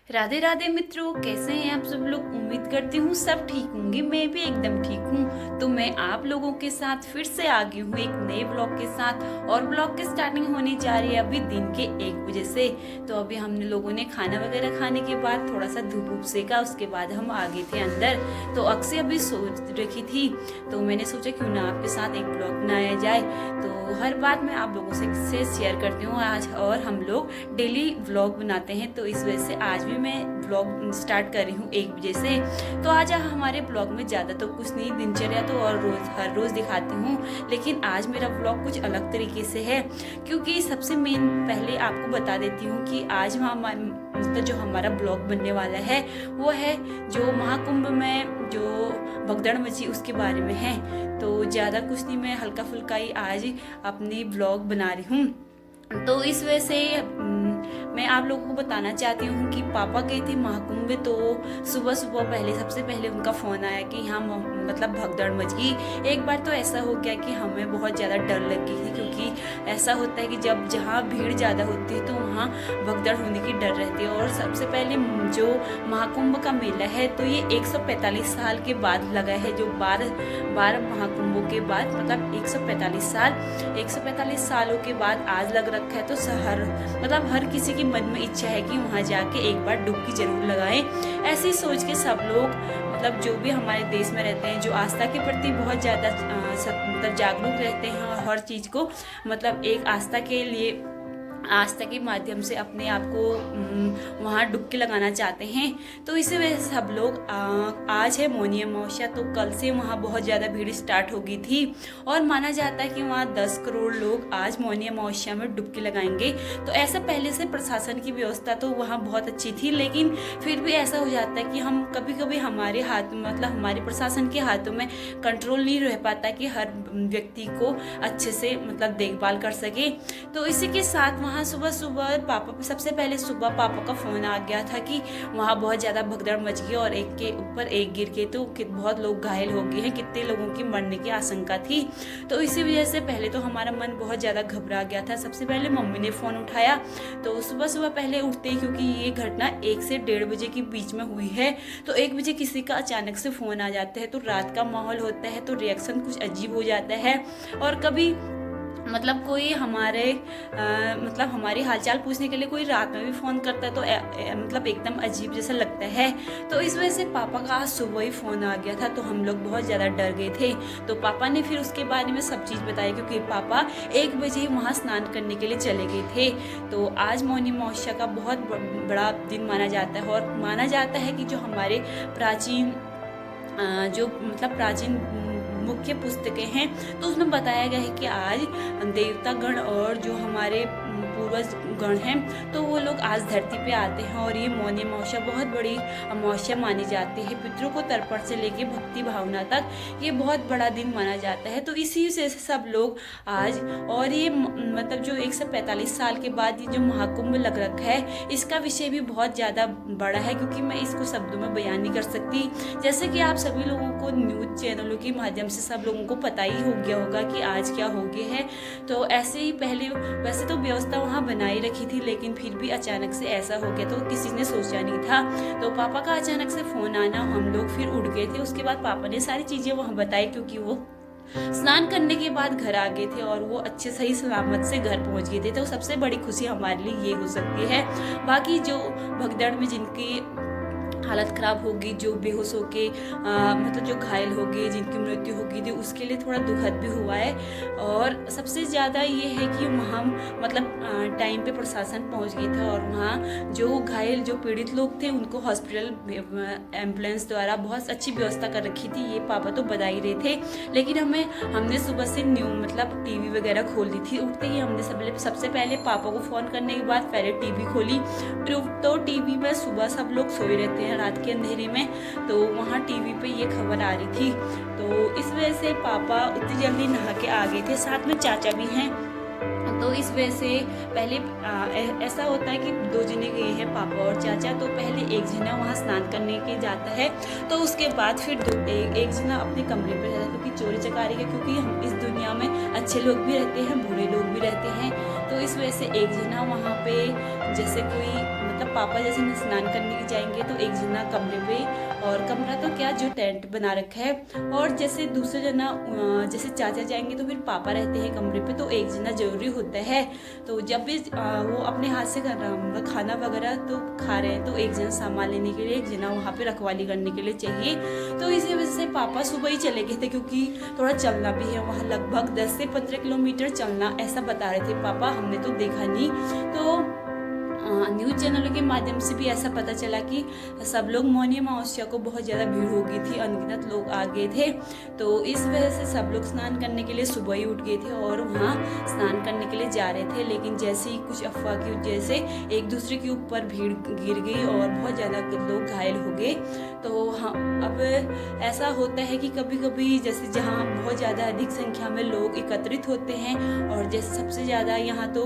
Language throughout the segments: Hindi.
राधे राधे मित्रों, कैसे हैं आप सब लोग। उम्मीद करती हूँ सब ठीक होंगे। मैं भी एकदम ठीक हूँ। तो मैं आप लोगों के साथ फिर से आ गई हूँ एक नए ब्लॉग के साथ। और ब्लॉग की स्टार्टिंग होने जा रही है अभी दिन के 1 बजे से। तो अभी हमने लोगों ने खाना वगैरह खाने के बाद थोड़ा सा धूप वूप सेका, उसके बाद हम आ गए थे अंदर। तो अक्सर अभी सोच रखी थी, तो मैंने सोचा क्यों ना आपके साथ एक ब्लॉग बनाया जाए। तो हर बात मैं आप लोगों से शेयर करती हूँ आज, और हम लोग डेली व्लॉग बनाते हैं। तो इस वजह से आज भी मैं व्लॉग स्टार्ट कर रही हूँ 1 बजे से। तो आज हमारे ब्लॉग में ज़्यादा तो कुछ नहीं, दिनचर्या तो और रोज हर रोज़ दिखाती हूँ, लेकिन आज मेरा व्लॉग कुछ अलग तरीके से है। क्योंकि सबसे मेन पहले आपको बता देती हूँ कि आज मतलब जो हमारा ब्लॉग बनने वाला है वो है जो महाकुंभ में जो भगदड़ मची उसके बारे में है। तो ज़्यादा कुछ नहीं, मैं हल्का फुल्का ही आज अपनी ब्लॉग बना रही हूँ। तो इस वजह से मैं आप लोगों को बताना चाहती हूँ कि पापा गए थे महाकुंभ में। तो सुबह सुबह सबसे पहले उनका फ़ोन आया कि यहाँ मतलब भगदड़ मच गई। एक बार तो ऐसा हो गया कि हमें बहुत ज़्यादा डर लग गई थी, क्योंकि ऐसा होता है कि जब जहाँ भीड़ ज़्यादा होती है तो वहाँ भगदड़ होने की डर रहती है। और सबसे पहले जो महाकुंभ का मेला है तो ये 145 साल के बाद लगा है। जो 12 महाकुंभों के बाद, मतलब 145 सालों के बाद आज लग रखा है। तो हर किसी की मन में इच्छा है कि वहाँ जाके एक बार डुबकी जरूर लगाएं। ऐसी सोच के सब लोग, मतलब जो भी हमारे देश में रहते हैं, जो आस्था के प्रति बहुत ज़्यादा मतलब जागरूक रहते हैं, और हर चीज़ को मतलब एक आस्था के लिए, आस्था के माध्यम से अपने आप को वहाँ डुबकी लगाना चाहते हैं। तो इसी वजह से सब लोग आज है मौनी अमावस्या, तो कल से वहाँ बहुत ज़्यादा भीड़ स्टार्ट हो गई थी। और माना जाता है कि वहाँ 10 करोड़ लोग आज मौनी अमावस्या में डुबकी लगाएंगे। तो ऐसा पहले से प्रशासन की व्यवस्था तो वहाँ बहुत अच्छी थी, लेकिन फिर भी ऐसा हो जाता है कि हम कभी कभी हमारे हाथ में, मतलब हमारे प्रशासन के हाथों में कंट्रोल नहीं रह पाता कि हर व्यक्ति को अच्छे से मतलब देखभाल कर सके। तो इसी के साथ वहाँ सुबह सुबह सबसे पहले सुबह पापा का फ़ोन आ गया था कि वहाँ बहुत ज़्यादा भगदड़ मच गई और एक के ऊपर एक गिर के तो बहुत लोग घायल हो गए हैं, कितने लोगों की मरने की आशंका थी। तो इसी वजह से पहले तो हमारा मन बहुत ज़्यादा घबरा गया था। सबसे पहले मम्मी ने फ़ोन उठाया। तो सुबह सुबह पहले उठते ही, क्योंकि ये घटना 1 से 1:30 बजे के बीच में हुई है, तो 1 बजे किसी का अचानक से फ़ोन आ जाता है, तो रात का माहौल होता है, तो रिएक्शन कुछ अजीब हो जाता है। और कभी मतलब कोई मतलब हमारी हालचाल पूछने के लिए कोई रात में भी फ़ोन करता है, तो मतलब एकदम अजीब जैसा लगता है। तो इस वजह से पापा का आज सुबह ही फ़ोन आ गया था, तो हम लोग बहुत ज़्यादा डर गए थे। तो पापा ने फिर उसके बारे में सब चीज़ बताई, क्योंकि पापा 1 बजे ही वहाँ स्नान करने के लिए चले गए थे। तो आज मौनी अमावस्या का बहुत बड़ा दिन माना जाता है, और माना जाता है कि जो हमारे प्राचीन मुख्य पुस्तकें हैं, तो उसमें बताया गया है कि आज देवता गण और जो हमारे पूर्वज गण हैं, तो वो लोग आज धरती पे आते हैं। और ये मौनी अमावस्या बहुत बड़ी अमावस्या मानी जाती है। पितरों को तर्पण से लेके भक्ति भावना तक ये बहुत बड़ा दिन माना जाता है। तो इसी से सब लोग आज, और ये मतलब जो 145 साल के बाद ये जो महाकुंभ लग रखा है, इसका विषय भी बहुत ज़्यादा बड़ा है, क्योंकि मैं इसको शब्दों में बयान नहीं कर सकती। जैसे कि आप सभी लोगों को न्यूज़ चैनलों के माध्यम से सब लोगों को पता ही हो गया होगा कि आज क्या हो गया है। तो ऐसे ही पहले वैसे तो व्यवस्था वहाँ बनाई रखी थी, लेकिन फिर भी अचानक से ऐसा हो गया, तो किसी ने सोचा नहीं था। तो पापा का अचानक से फ़ोन आना, हम लोग फिर उठ गए थे। उसके बाद पापा ने सारी चीज़ें वहाँ बताई, क्योंकि वो स्नान करने के बाद घर आ गए थे और वो अच्छे सही सलामत से घर पहुंच गए थे। तो सबसे बड़ी खुशी हमारे लिए ये हो सकती है। बाकी जो भगदड़ में जिनकी हालत ख़राब होगी, जो बेहोश होके मतलब जो घायल हो गए, जिनकी मृत्यु हो गई थी, उसके लिए थोड़ा दुखद भी हुआ है। और सबसे ज़्यादा ये है कि वहाँ मतलब टाइम पे प्रशासन पहुँच गई था, और वहाँ जो घायल जो पीड़ित लोग थे उनको हॉस्पिटल एम्बुलेंस द्वारा बहुत अच्छी व्यवस्था कर रखी थी। ये पापा तो बता ही रहे थे, लेकिन हमने सुबह से मतलब टीवी वगैरह खोल दी थी। उठते ही हमने सबसे पहले पापा को फ़ोन करने के बाद पहले टीवी खोली। तो टीवी में सुबह सब लोग सोए रहते हैं रात के अंधेरे में, तो वहाँ टीवी पे ये खबर आ रही थी। तो इस वजह से पापा उतनी जल्दी नहा के आ गए थे, साथ में चाचा भी हैं। तो इस वजह से पहले ऐसा होता है कि 2 जने गए हैं, पापा और चाचा। तो पहले एक जना वहाँ स्नान करने के जाता है, तो उसके बाद फिर एक जना अपने कमरे पर जाता है, क्योंकि चोरी चकारी है। क्योंकि हम इस दुनिया में अच्छे लोग भी रहते हैं, बुरे लोग भी रहते हैं। तो इस वजह से एक जना वहाँ पे, जैसे कोई मतलब मतलब पापा जैसे स्नान करने जाएंगे तो एक जना कमरे पे, और कमरा तो क्या जो टेंट बना रखा है, और जैसे दूसरे जना जैसे चाचा जाएंगे तो फिर पापा रहते हैं कमरे पे, तो एक जना जरूरी होता है। तो जब भी वो अपने हाथ से खाना वगैरह तो खा रहे हैं तो एक जना सामान लेने के लिए, एक जना वहाँ पे रखवाली करने के लिए चाहिए। तो इसी वजह से पापा सुबह ही चले गए थे, क्योंकि थोड़ा चलना भी है वहाँ, लगभग 10 से 15 किलोमीटर चलना ऐसा बता रहे थे पापा, हमने तो देखा नहीं। तो न्यूज़ चैनलों के माध्यम से भी ऐसा पता चला कि सब लोग मौनी अमावस्या को बहुत ज़्यादा भीड़ हो गई थी, अनगिनत लोग आ गए थे। तो इस वजह से सब लोग स्नान करने के लिए सुबह ही उठ गए थे और वहाँ स्नान करने के लिए जा रहे थे। लेकिन जैसे ही कुछ अफवाह की वजह से एक दूसरे के ऊपर भीड़ गिर गई और बहुत ज़्यादा लोग घायल हो गए। तो हाँ, अब ऐसा होता है कि कभी कभी जैसे जहाँ बहुत ज़्यादा अधिक संख्या में लोग एकत्रित होते हैं, और जैसे सबसे ज़्यादा यहाँ तो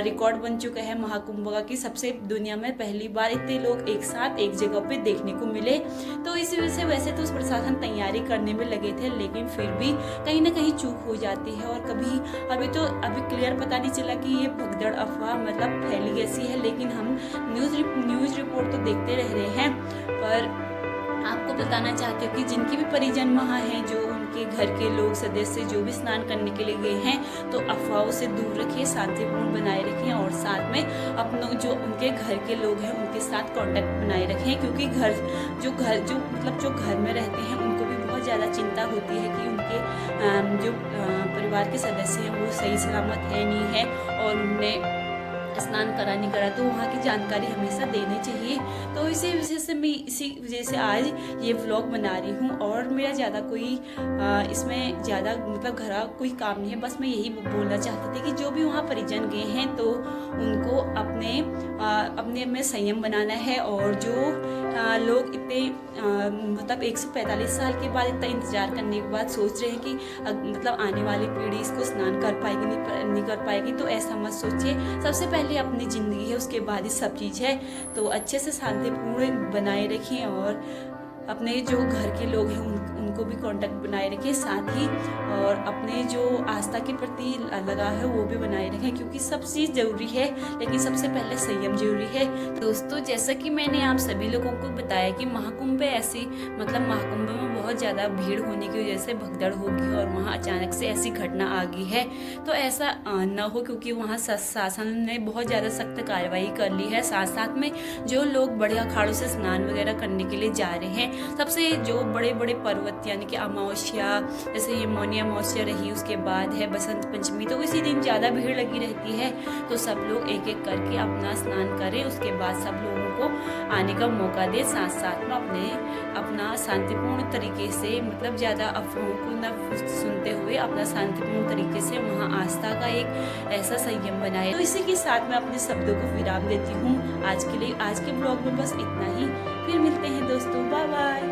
रिकॉर्ड बन चुका है महाकुंभ का कि सबसे दुनिया में पहली बार इतने लोग एक साथ एक जगह पे देखने को मिले। तो इसी वजह से वैसे तो प्रशासन तैयारी करने में लगे थे, लेकिन फिर भी कहीं ना कहीं चूक हो जाती है। और कभी अभी क्लियर पता नहीं चला कि ये भगदड़ अफवाह मतलब फैली कैसी है, लेकिन हम न्यूज़ रिपोर्ट तो देखते रह रहे हैं। पर आपको बताना चाहती हूँ कि जिनके भी परिजन वहाँ हैं, जो उनके घर के लोग सदस्य जो भी स्नान करने के लिए गए हैं, तो अफवाहों से दूर रखिए, शांतिपूर्ण बनाए रखें, और साथ में अपनों जो उनके घर के लोग हैं उनके साथ कांटेक्ट बनाए रखें। क्योंकि जो घर में रहते हैं उनको भी बहुत ज़्यादा चिंता होती है कि उनके जो परिवार के सदस्य हैं वो सही सलामत है नहीं है, और उन्हें स्नान करा नहीं करा, तो वहाँ की जानकारी हमेशा देनी चाहिए। तो इसी वजह से आज ये व्लॉग बना रही हूँ, और मेरा ज़्यादा कोई इसमें ज़्यादा मतलब घरा कोई काम नहीं है। बस मैं यही बोलना चाहती थी कि जो भी वहाँ परिजन गए हैं तो उनको अपने में संयम बनाना है, और जो लोग इतने मतलब 145 साल के बाद इतना इंतज़ार करने के बाद सोच रहे हैं कि मतलब आने वाली पीढ़ी इसको स्नान कर पाएगी नहीं कर पाएगी, तो ऐसा मत सोचिए। सबसे पहले अपनी ज़िंदगी है, उसके बाद ही सब चीज़ है। तो अच्छे से शांतिपूर्ण बनाए रखें, और अपने जो घर के लोग हैं उनको भी कांटेक्ट बनाए रखें साथ ही, और अपने जो आस्था के प्रति लगाव है वो भी बनाए रखें, क्योंकि सब चीज़ ज़रूरी है, लेकिन सबसे पहले संयम जरूरी है। दोस्तों, जैसा कि मैंने आप सभी लोगों को बताया कि महाकुंभ ऐसी मतलब महाकुंभ में बहुत ज़्यादा भीड़ होने की वजह से भगदड़ होगी और वहाँ अचानक से ऐसी घटना आ गई है, तो ऐसा न हो, क्योंकि वहाँ शासन ने बहुत ज़्यादा सख्त कार्रवाई कर ली है। साथ साथ में जो लोग बड़े अखाड़ों से स्नान वगैरह करने के लिए जा रहे हैं, सबसे जो बड़े बड़े पर्वत यानी कि अमावस्या, जैसे ये मौनी अमावस्या रही, उसके बाद है बसंत पंचमी, तो इसी दिन ज़्यादा भीड़ लगी रहती है। तो सब लोग एक एक करके अपना स्नान करें, उसके बाद सब लोगों को आने का मौका दे, साथ साथ में अपना शांतिपूर्ण तरीके से मतलब ज़्यादा अफवाहों को न सुनते हुए अपना शांतिपूर्ण तरीके से वहाँ आस्था का एक ऐसा संयम बनाए। तो इसी के साथ मैं अपने शब्दों को विराम देती हूँ आज के लिए। आज के ब्लॉग में बस इतना ही, फिर मिलते हैं दोस्तों, बाय बाय।